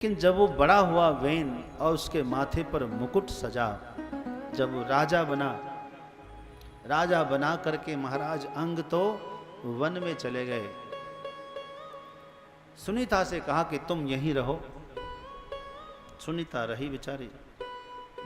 लेकिन जब वो बड़ा हुआ वेन और उसके माथे पर मुकुट सजा, जब वो राजा बना करके महाराज अंग तो वन में चले गए। सुनीता से कहा कि तुम यहीं रहो। सुनीता रही बेचारी।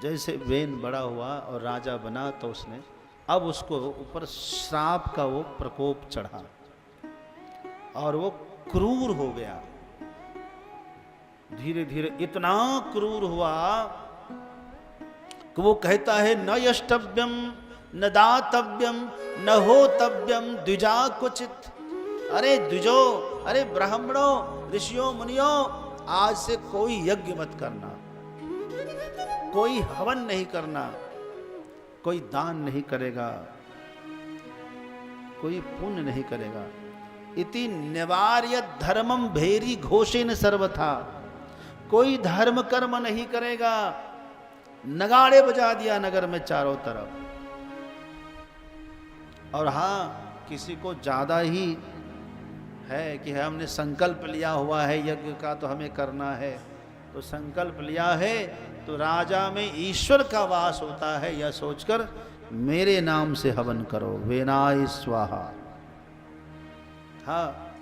जैसे वेन बड़ा हुआ और राजा बना तो उसने अब उसको ऊपर श्राप का वो प्रकोप चढ़ा और वो क्रूर हो गया। धीरे धीरे इतना क्रूर हुआ कि वो कहता है न यष्टव्यम न दातव्यम न होतव्यम द्विजा क्वचित। अरे द्विजो, अरे ब्राह्मणों, ऋषियों, मुनियों, आज से कोई यज्ञ मत करना, कोई हवन नहीं करना, कोई दान नहीं करेगा, कोई पुण्य नहीं करेगा। इति निवार्य धर्मम भेरी घोषेन सर्वथा। कोई धर्म कर्म नहीं करेगा। नगाड़े बजा दिया नगर में चारों तरफ। और हाँ, किसी को ज्यादा ही है कि हमने संकल्प लिया हुआ है यज्ञ का तो हमें करना है, तो संकल्प लिया है तो राजा में ईश्वर का वास होता है यह सोचकर मेरे नाम से हवन करो, वेनाय स्वाहा। हाँ,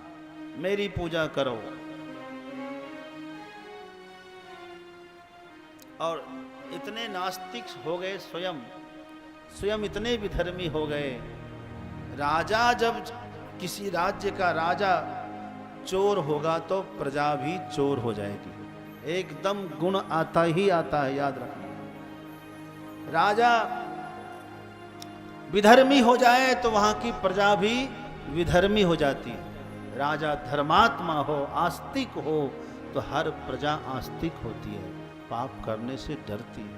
मेरी पूजा करो। और इतने नास्तिक हो गए, स्वयं इतने विधर्मी हो गए। राजा जब किसी राज्य का राजा चोर होगा तो प्रजा भी चोर हो जाएगी। एकदम गुण आता ही आता है, याद रखना। राजा विधर्मी हो जाए तो वहां की प्रजा भी विधर्मी हो जाती है। राजा धर्मात्मा हो, आस्तिक हो तो हर प्रजा आस्तिक होती है, पाप करने से डरती है।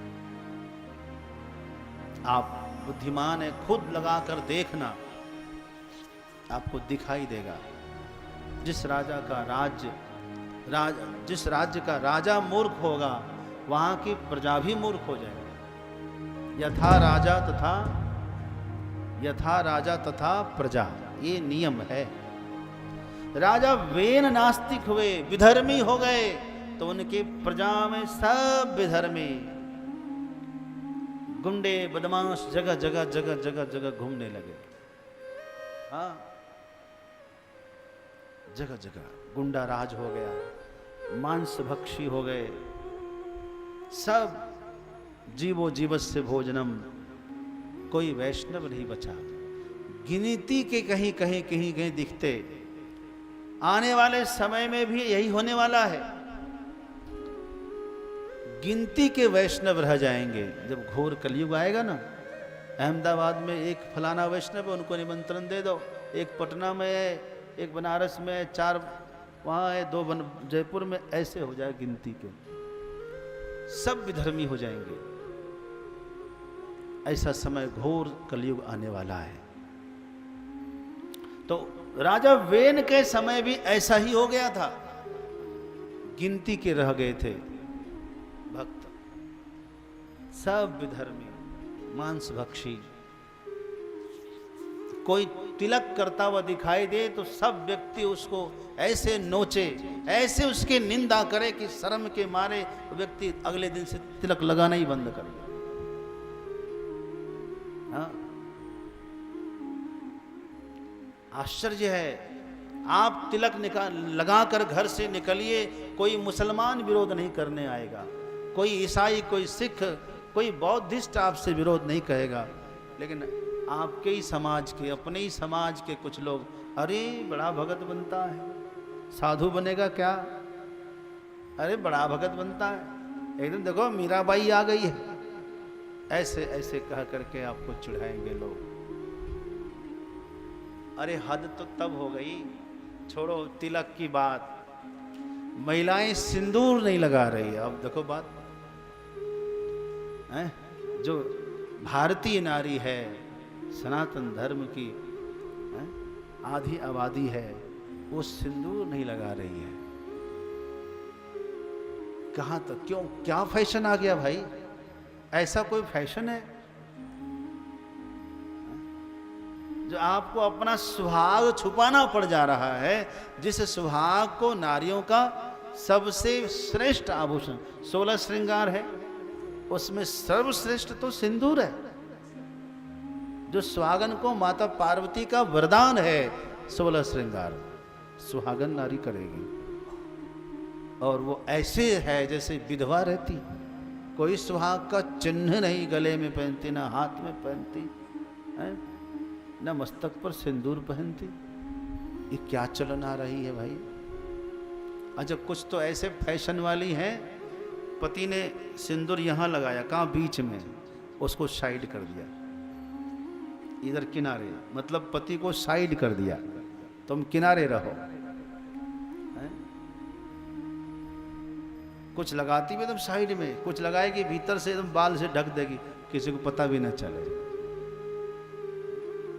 आप बुद्धिमान है, खुद लगाकर देखना, आपको दिखाई देगा। जिस राज्य का राजा मूर्ख होगा वहां की प्रजा भी मूर्ख हो जाएगी। यथा राजा तथा प्रजा, ये नियम है। राजा वेन नास्तिक हुए, विधर्मी हो गए तो उनके प्रजा में सब विधर्मी, गुंडे बदमाश जगह जगह घूमने लगे। हाँ, जगह जगह गुंडा राज हो गया, मांस भक्षी हो गए, सब जीवो जीवस्य भोजनम, कोई वैष्णव नहीं बचा। गिनती के कहीं दिखते। आने वाले समय में भी यही होने वाला है। गिनती के वैष्णव रह जाएंगे। जब घोर कलयुग आएगा ना, अहमदाबाद में एक फलाना वैष्णव है, उनको निमंत्रण दे दो। एक पटना में है, एक बनारस में है, 4 वहाँ है, 2 जयपुर में, ऐसे हो जाए गिनती के। सब विधर्मी हो जाएंगे। ऐसा समय घोर कलयुग आने वाला है। तो राजा वेन के समय भी ऐसा ही हो गया था। गिनती के रह गए थे भक्त, सब विधर्मी, मांस भक्षी। कोई तिलक करता हुआ दिखाई दे तो सब व्यक्ति उसको ऐसे नोचे, ऐसे उसकी निंदा करे कि शर्म के मारे व्यक्ति अगले दिन से तिलक लगाना ही बंद कर दे। हाँ, आश्चर्य है। आप तिलक लगाकर घर से निकलिए, कोई मुसलमान विरोध नहीं करने आएगा, कोई ईसाई, कोई सिख, कोई बौद्धिस्ट आपसे विरोध नहीं कहेगा। लेकिन आपके ही समाज के, अपने ही समाज के कुछ लोग, अरे बड़ा भगत बनता है, साधु बनेगा क्या, अरे बड़ा भगत बनता है, एकदम देखो मीराबाई आ गई है, ऐसे ऐसे कह करके आपको चिढ़ाएंगे लोग। अरे हद तो तब हो गई, छोड़ो तिलक की बात, महिलाएं सिंदूर नहीं लगा रही। अब देखो बात है, जो भारतीय नारी है, सनातन धर्म की आधी आबादी है, वो सिंदूर नहीं लगा रही है। कहाँ तक, क्यों, क्या फैशन आ गया भाई? ऐसा कोई फैशन है जो आपको अपना सुहाग छुपाना पड़ जा रहा है, जिस सुहाग को नारियों का सबसे श्रेष्ठ आभूषण 16 श्रृंगार है, उसमें सर्वश्रेष्ठ तो सिंदूर है, जो सुहागन को माता पार्वती का वरदान है। 16 श्रृंगार सुहागन नारी करेगी, और वो ऐसे है जैसे विधवा रहती, कोई सुहाग का चिन्ह नहीं गले में पहनती, ना हाथ में पहनती है, ना मस्तक पर सिंदूर पहनती। ये क्या चलन आ रही है भाई? अच्छा, कुछ तो ऐसे फैशन वाली हैं, पति ने सिंदूर यहाँ लगाया, कहाँ बीच में, उसको साइड कर दिया, इधर किनारे, मतलब पति को साइड कर दिया, तुम किनारे रहो। कुछ लगाती भी एकदम साइड में, कुछ लगाएगी भीतर से एकदम बाल से ढक देगी, किसी को पता भी न चले।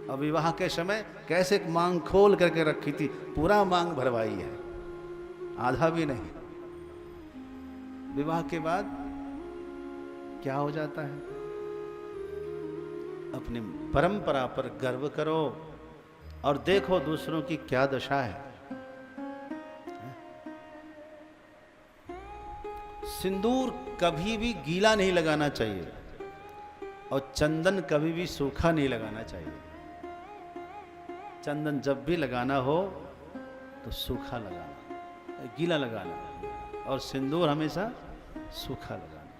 अब विवाह के समय कैसे मांग खोल करके रखी थी, पूरा मांग भरवाई है, आधा भी नहीं। विवाह के बाद क्या हो जाता है? अपनी परंपरा पर गर्व करो और देखो दूसरों की क्या दशा है। सिंदूर कभी भी गीला नहीं लगाना चाहिए, और चंदन कभी भी सूखा नहीं लगाना चाहिए। चंदन जब भी लगाना हो तो सूखा लगाना, गीला लगाना, और सिंदूर हमेशा सूखा लगाना।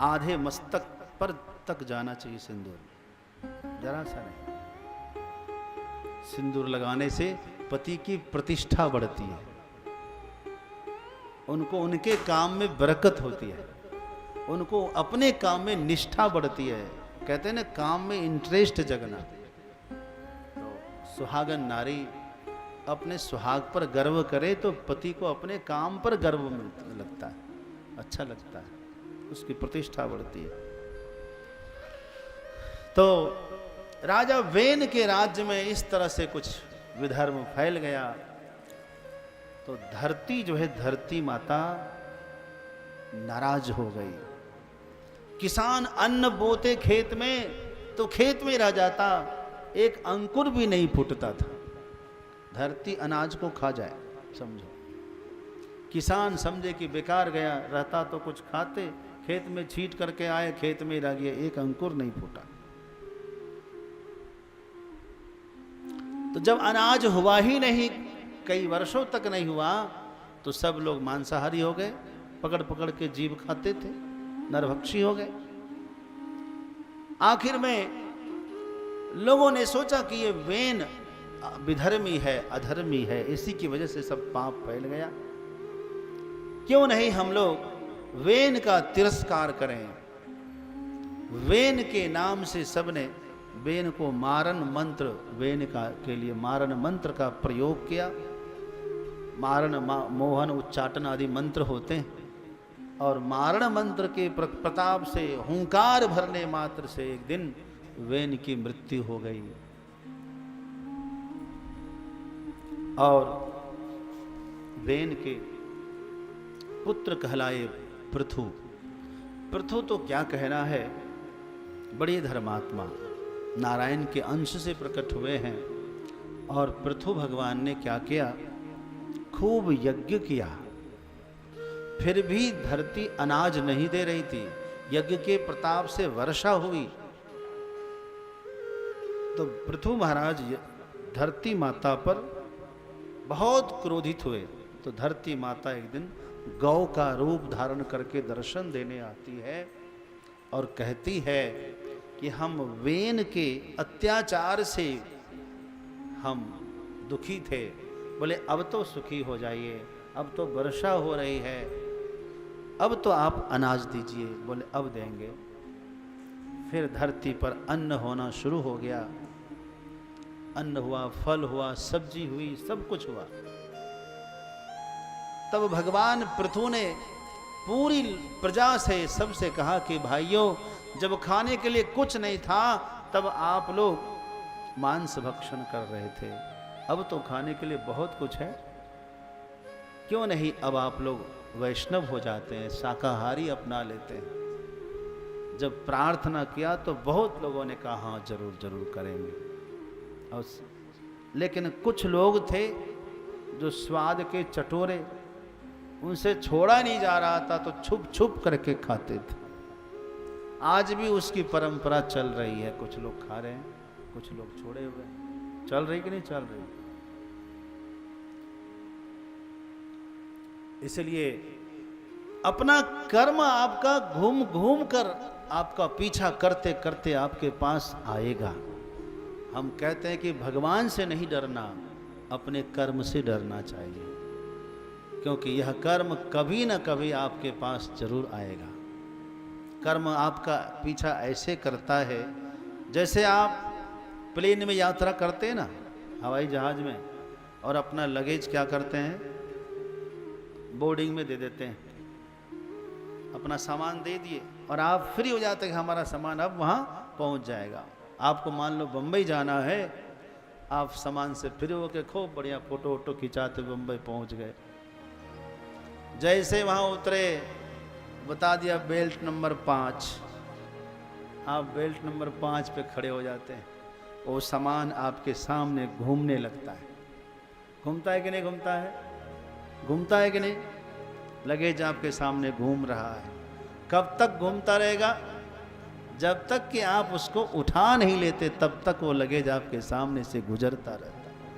आधे मस्तक पर तक जाना चाहिए सिंदूर, जरा सा नहीं। सिंदूर लगाने से पति की प्रतिष्ठा बढ़ती है, उनको उनके काम में बरकत होती है, उनको अपने काम में निष्ठा बढ़ती है। कहते हैं ना, काम में इंटरेस्ट जगना। तो सुहागन नारी अपने सुहाग पर गर्व करे तो पति को अपने काम पर गर्व लगता है, अच्छा लगता है, उसकी प्रतिष्ठा बढ़ती है। तो राजा वेन के राज्य में इस तरह से कुछ विधर्म फैल गया। तो धरती जो है, धरती माता नाराज हो गई। किसान अन्न बोते खेत में तो खेत में रह जाता, एक अंकुर भी नहीं फूटता था। धरती अनाज को खा जाए, समझो। किसान समझे कि बेकार गया, रहता तो कुछ खाते, खेत में छींट करके आए, खेत में रह गया, एक अंकुर नहीं फूटा। तो जब अनाज हुआ ही नहीं, कई वर्षों तक नहीं हुआ, तो सब लोग मांसाहारी हो गए, पकड़ पकड़ के जीव खाते थे, नरभक्षी हो गए। आखिर में लोगों ने सोचा कि ये वेन विधर्मी है, अधर्मी है, इसी की वजह से सब पाप फैल गया। क्यों नहीं हम लोग वेन का तिरस्कार करें। वेन के नाम से सबने वेन को मारन मंत्र, वेन का के लिए मारन मंत्र का प्रयोग किया। मारन, मोहन, उच्चाटन आदि मंत्र होते हैं, और मारण मंत्र के प्रताप से, हुंकार भरने मात्र से एक दिन वेन की मृत्यु हो गई। और वेन के पुत्र कहलाए पृथु। पृथु तो क्या कहना है, बड़े धर्मात्मा, नारायण के अंश से प्रकट हुए हैं। और पृथु भगवान ने क्या किया, खूब यज्ञ किया, फिर भी धरती अनाज नहीं दे रही थी। यज्ञ के प्रताप से वर्षा हुई, तो पृथु महाराज धरती माता पर बहुत क्रोधित हुए। तो धरती माता एक दिन गौ का रूप धारण करके दर्शन देने आती है और कहती है कि हम वेन के अत्याचार से हम दुखी थे, बोले अब तो सुखी हो जाइए, अब तो वर्षा हो रही है, अब तो आप अनाज दीजिए। बोले अब देंगे। फिर धरती पर अन्न होना शुरू हो गया। अन्न हुआ, फल हुआ, सब्जी हुई, सब कुछ हुआ। तब भगवान पृथु ने पूरी प्रजा से, सबसे कहा कि भाइयों, जब खाने के लिए कुछ नहीं था तब आप लोग मांस भक्षण कर रहे थे, अब तो खाने के लिए बहुत कुछ है, क्यों नहीं अब आप लोग वैष्णव हो जाते हैं, शाकाहारी अपना लेते हैं। जब प्रार्थना किया तो बहुत लोगों ने कहा हाँ जरूर जरूर करेंगे। और लेकिन कुछ लोग थे जो स्वाद के चटोरे, उनसे छोड़ा नहीं जा रहा था तो छुप छुप करके खाते थे। आज भी उसकी परंपरा चल रही है, कुछ लोग खा रहे हैं, कुछ लोग छोड़े हुए हैं। चल रही कि नहीं चल रही? इसलिए अपना कर्म आपका घूम घूम कर आपका पीछा करते करते आपके पास आएगा। हम कहते हैं कि भगवान से नहीं डरना, अपने कर्म से डरना चाहिए, क्योंकि यह कर्म कभी ना कभी आपके पास जरूर आएगा। कर्म आपका पीछा ऐसे करता है जैसे आप प्लेन में यात्रा करते हैं ना, हवाई जहाज में, और अपना लगेज क्या करते हैं, बोर्डिंग में दे देते हैं, अपना सामान दे दिए और आप फ्री हो जाते हैं कि हमारा सामान अब वहाँ पहुँच जाएगा। आपको मान लो बम्बई जाना है, आप सामान से फ्री होकर खूब बढ़िया फोटो वोटो खिंचाते बम्बई पहुँच गए। जैसे वहाँ उतरे, बता दिया बेल्ट नंबर 5, आप बेल्ट नंबर 5 पे खड़े हो जाते हैं, वो सामान आपके सामने घूमने लगता है। घूमता है कि नहीं घूमता है? घूमता है कि नहीं? लगेज आपके सामने घूम रहा है। कब तक घूमता रहेगा? जब तक कि आप उसको उठा नहीं लेते, तब तक वो लगेज आपके सामने से गुजरता रहता।